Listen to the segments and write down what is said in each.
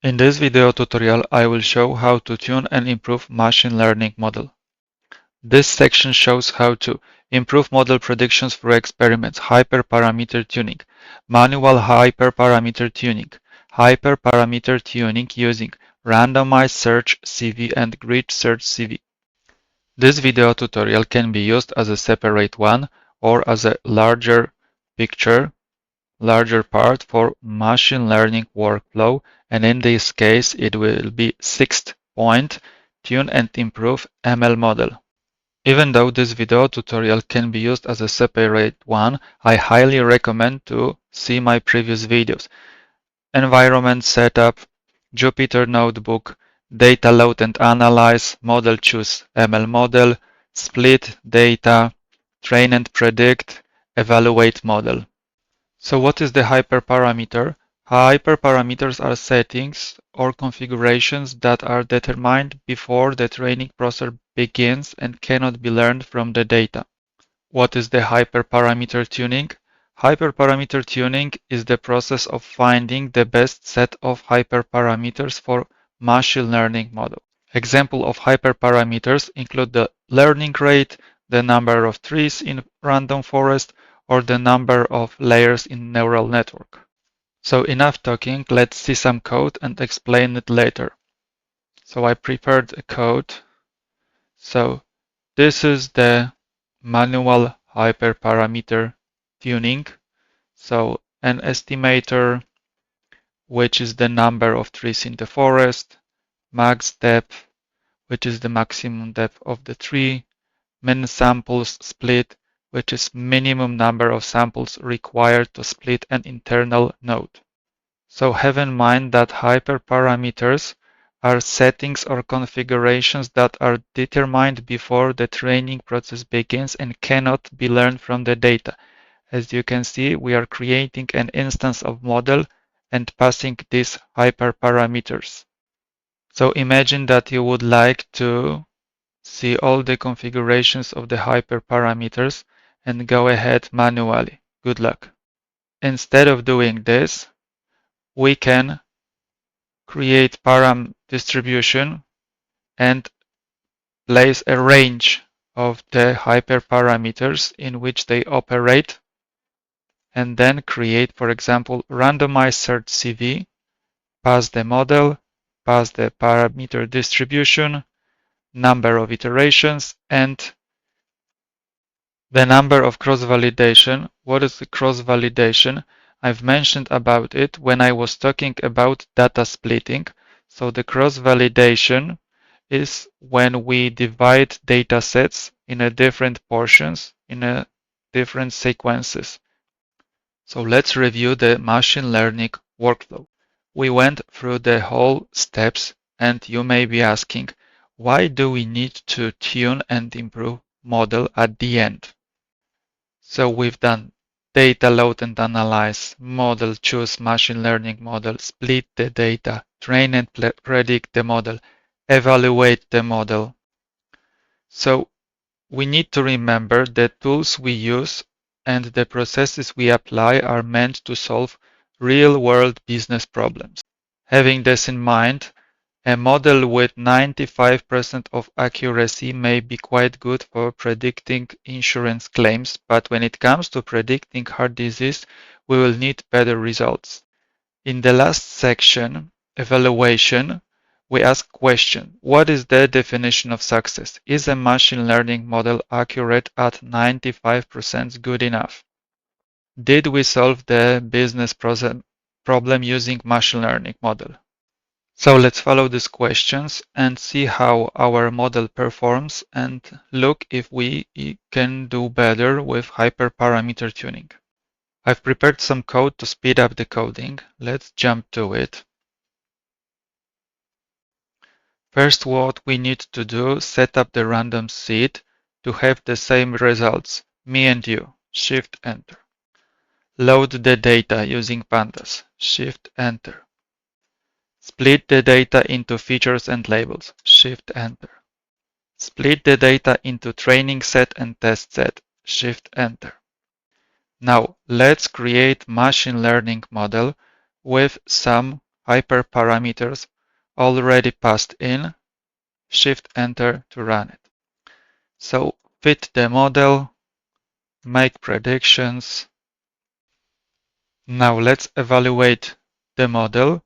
In this video tutorial, I will show how to tune and improve machine learning model. This section shows how to improve model predictions through experiments, hyperparameter tuning, manual hyperparameter tuning, hyperparameter tuning using RandomizedSearchCV and GridSearchCV. This video tutorial can be used as a separate one or as a larger part for machine learning workflow, and in this case it will be sixth point, tune and improve ML model. Even though this video tutorial can be used as a separate one, I highly recommend to see my previous videos. Environment setup, Jupyter Notebook, data load and analyze, model choose ML model, split data, train and predict, evaluate model. So what is the hyperparameter? Hyperparameters are settings or configurations that are determined before the training process begins and cannot be learned from the data. What is the hyperparameter tuning? Hyperparameter tuning is the process of finding the best set of hyperparameters for machine learning model. Example of hyperparameters include the learning rate, the number of trees in random forest, or the number of layers in neural network. So enough talking, let's see some code and explain it later. So I prepared a code. So this is the manual hyperparameter tuning. So an estimator, which is the number of trees in the forest, max depth, which is the maximum depth of the tree, min samples split, which is minimum number of samples required to split an internal node. So have in mind that hyperparameters are settings or configurations that are determined before the training process begins and cannot be learned from the data. As you can see, we are creating an instance of model and passing these hyperparameters. So imagine that you would like to see all the configurations of the hyperparameters and go ahead manually. Good luck. Instead of doing this, we can create param distribution and place a range of the hyperparameters in which they operate, and then create, for example, RandomizedSearchCV, pass the model, pass the parameter distribution, number of iterations, and the number of cross-validation. What is the cross-validation? I've mentioned about it when I was talking about data splitting. So the cross-validation is when we divide data sets in a different portions, in a different sequences. So let's review the machine learning workflow. We went through the whole steps, and you may be asking, why do we need to tune and improve model at the end? So we've done data load and analyze, model choose machine learning model, split the data, train and predict the model, evaluate the model. So we need to remember the tools we use and the processes we apply are meant to solve real-world business problems. Having this in mind, a model with 95% of accuracy may be quite good for predicting insurance claims, but when it comes to predicting heart disease, we will need better results. In the last section, evaluation, we ask question: what is the definition of success? Is a machine learning model accurate at 95% good enough? Did we solve the business problem using machine learning model? So let's follow these questions and see how our model performs and look if we can do better with hyperparameter tuning. I've prepared some code to speed up the coding. Let's jump to it. First, what we need to do, set up the random seed to have the same results, me and you, Shift Enter. Load the data using pandas, Shift Enter. Split the data into features and labels, Shift Enter. Split the data into training set and test set, Shift Enter. Now let's create machine learning model with some hyperparameters already passed in. Shift Enter to run it. So fit the model, make predictions. Now let's evaluate the model.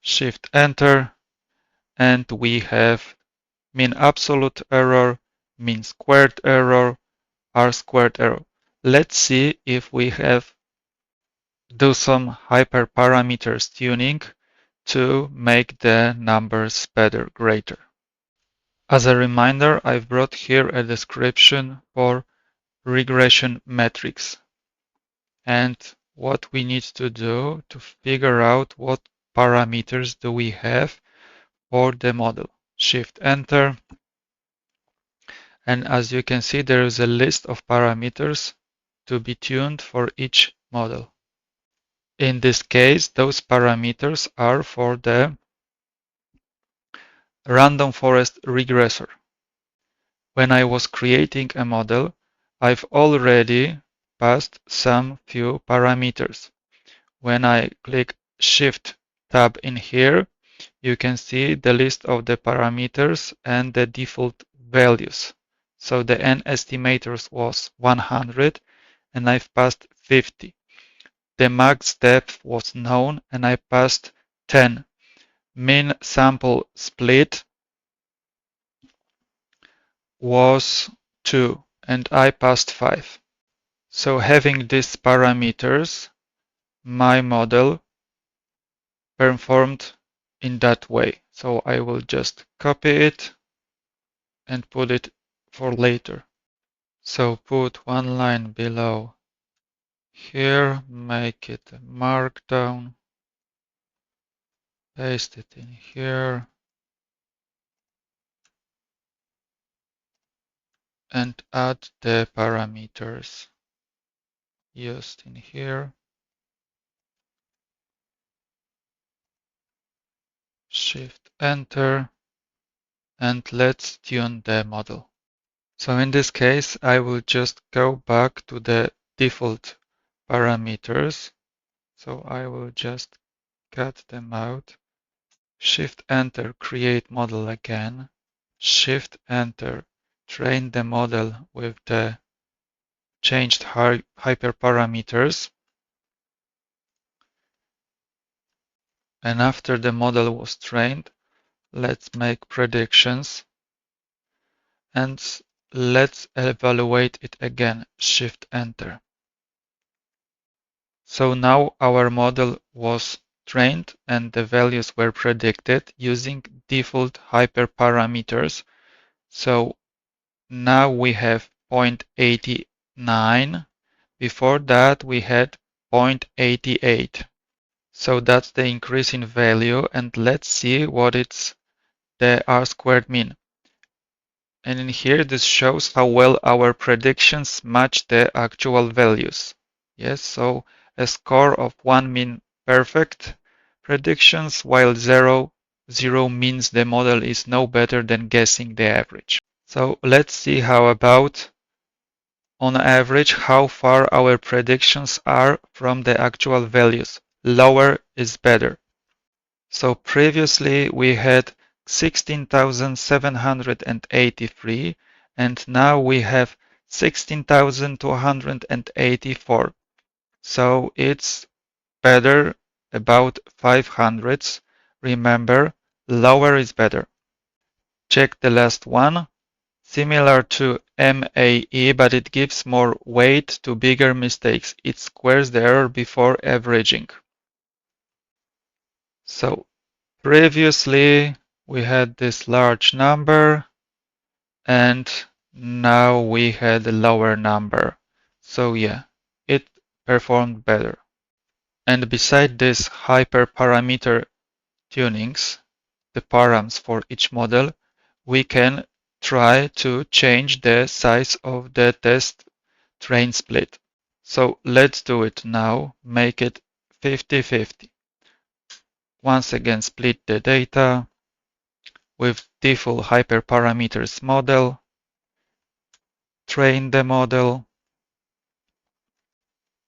Shift Enter, and we have mean absolute error, mean squared error, R-squared error. Let's see if we have do some hyperparameters tuning to make the numbers better, greater. As a reminder, I've brought here a description for regression metrics and what we need to do to figure out what parameters do we have for the model. Shift Enter. And as you can see, there is a list of parameters to be tuned for each model. In this case, those parameters are for the random forest regressor. When I was creating a model, I've already passed some few parameters. When I click Shift Tab in here, you can see the list of the parameters and the default values. So the n estimators was 100 and I've passed 50. The max depth was known and I passed 10. Mean sample split was 2 and I passed 5. So having these parameters, my model performed in that way. So I will just copy it and put it for later. So put one line below here, make it a markdown, paste it in here, and add the parameters used in here. Shift Enter, and let's tune the model. So in this case, I will just go back to the default parameters. So I will just cut them out. Shift Enter, create model again. Shift Enter, train the model with the changed hyperparameters. And after the model was trained, let's make predictions. And let's evaluate it again. Shift Enter. So now our model was trained and the values were predicted using default hyperparameters. So now we have 0.89. Before that we had 0.88. So that's the increase in value, and let's see what it's the R-squared mean. And in here this shows how well our predictions match the actual values. Yes, so a score of 1 mean perfect predictions, while 0 means the model is no better than guessing the average. So let's see how about on average how far our predictions are from the actual values. Lower is better. So previously we had 16,783 and now we have 16,284. So it's better about 500s. Remember, lower is better. Check the last one. Similar to MAE, but it gives more weight to bigger mistakes. It squares the error before averaging. So previously we had this large number and now we had a lower number. So yeah, it performed better. And beside this hyperparameter tunings, the params for each model, we can try to change the size of the test train split. So let's do it now. Make it 50-50. Once again, split the data with default hyperparameters model, train the model,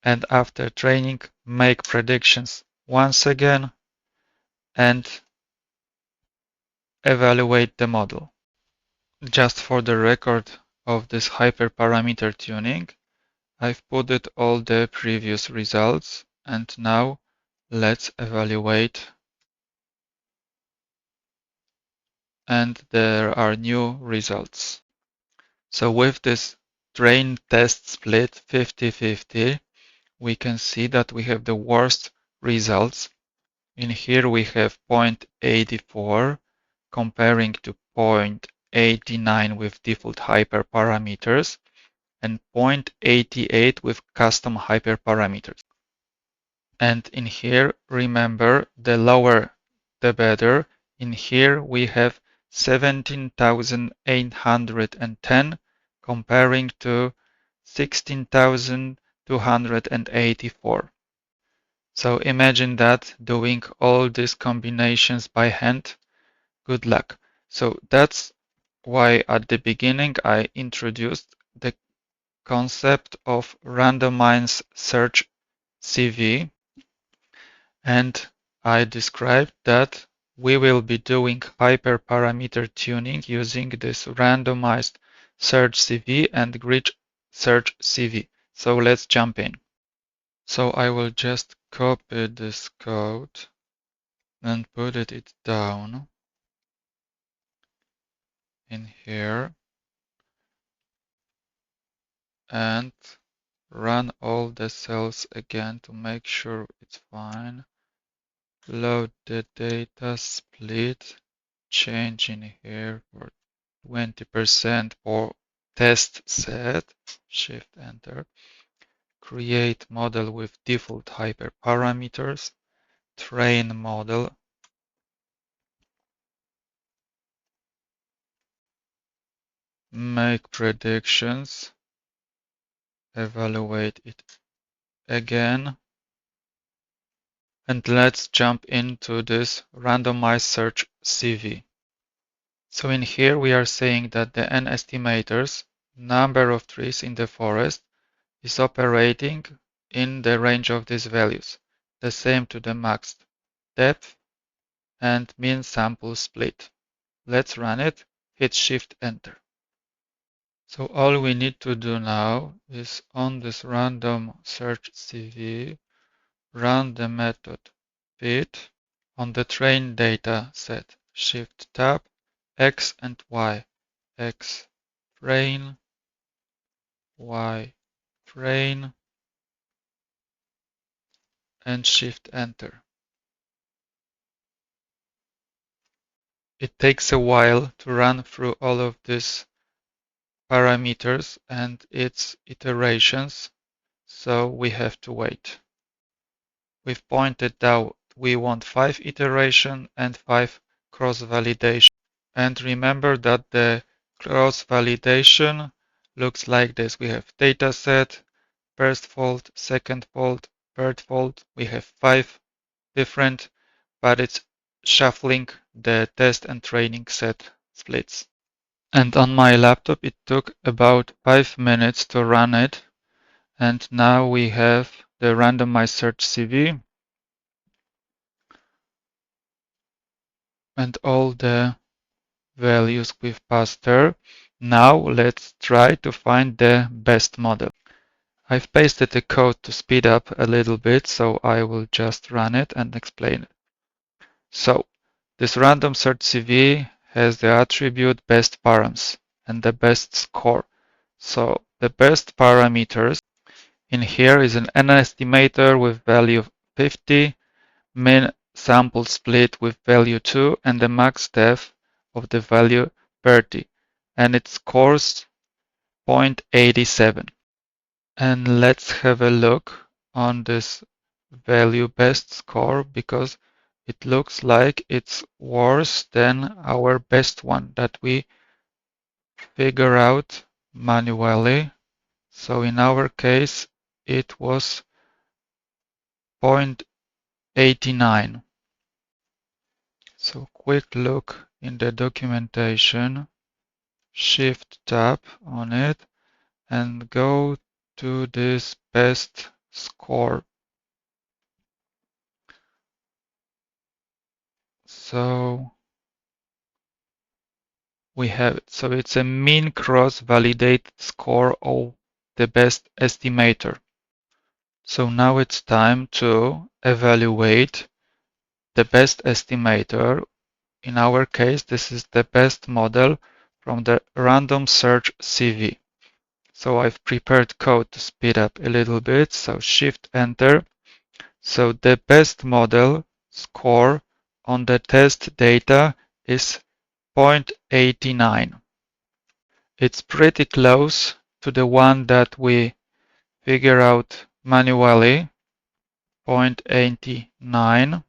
and after training, make predictions once again and evaluate the model. Just for the record of this hyperparameter tuning, I've put all the previous results, and now let's evaluate. And there are new results. So with this train test split 50-50, we can see that we have the worst results. In here we have 0.84 comparing to 0.89 with default hyperparameters and 0.88 with custom hyperparameters. And in here, remember, the lower the better. In here we have 17,810 comparing to 16,284. So imagine that doing all these combinations by hand. Good luck. So that's why at the beginning I introduced the concept of RandomizedSearchCV, and I described that we will be doing hyperparameter tuning using this randomized search CV and GridSearchCV. So let's jump in. So I will just copy this code and put it down in here and run all the cells again to make sure it's fine. Load the data, split, change in here for 20% for test set, shift enter, create model with default hyperparameters, train model, make predictions, evaluate it again, and let's jump into this randomized search CV. So in here we are saying that the n estimators, number of trees in the forest, is operating in the range of these values, the same to the max depth and mean sample split. Let's run it, hit shift enter. So all we need to do now is on this random search CV, run the method fit on the train data set, shift tab, x and y, x train, y train, and shift enter. It takes a while to run through all of these parameters and its iterations, so we have to wait. We've pointed out we want 5 iteration and 5 cross-validation. And remember that the cross-validation looks like this. We have dataset, first fold, second fold, third fold. We have 5 different, but it's shuffling the test and training set splits. And on my laptop it took about 5 minutes to run it. And now we have the randomized search CV and all the values we've passed there. Now let's try to find the best model. I've pasted the code to speed up a little bit, so I will just run it and explain it. So this random search CV has the attribute best params and the best score. So the best parameters in here is an n estimator with value 50, min sample split with value 2, and the max depth of the value 30, and it scores 0.87. And let's have a look on this value best score because it looks like it's worse than our best one that we figure out manually. So in our case, it was 0.89. So quick look in the documentation, shift tab on it and go to this best score. So we have it. So it's a mean cross-validated score of the best estimator. So now it's time to evaluate the best estimator. In our case, this is the best model from the RandomizedSearchCV. So I've prepared code to speed up a little bit. So Shift Enter. So the best model score on the test data is 0.89. It's pretty close to the one that we figure out manually, 0.89.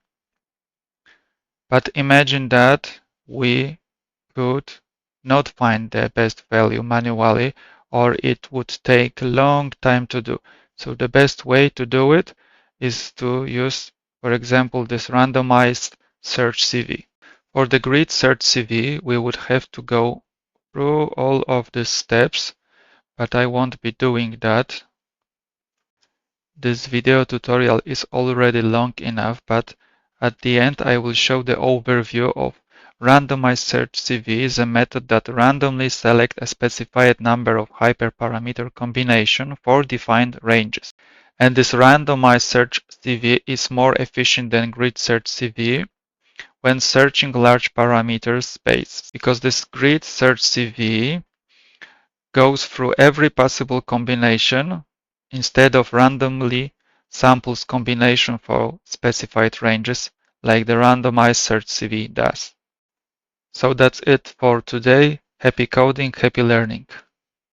But imagine that we could not find the best value manually, or it would take a long time to do. So the best way to do it is to use, for example, this randomized search CV. For the GridSearchCV, we would have to go through all of these steps, but I won't be doing that. This video tutorial is already long enough, but at the end I will show the overview of RandomizedSearchCV is a method that randomly selects a specified number of hyperparameter combination for defined ranges. And this RandomizedSearchCV is more efficient than GridSearchCV when searching large parameter space, because this GridSearchCV goes through every possible combination instead of randomly samples combination for specified ranges like the RandomizedSearchCV does. So that's it for today. Happy coding, happy learning.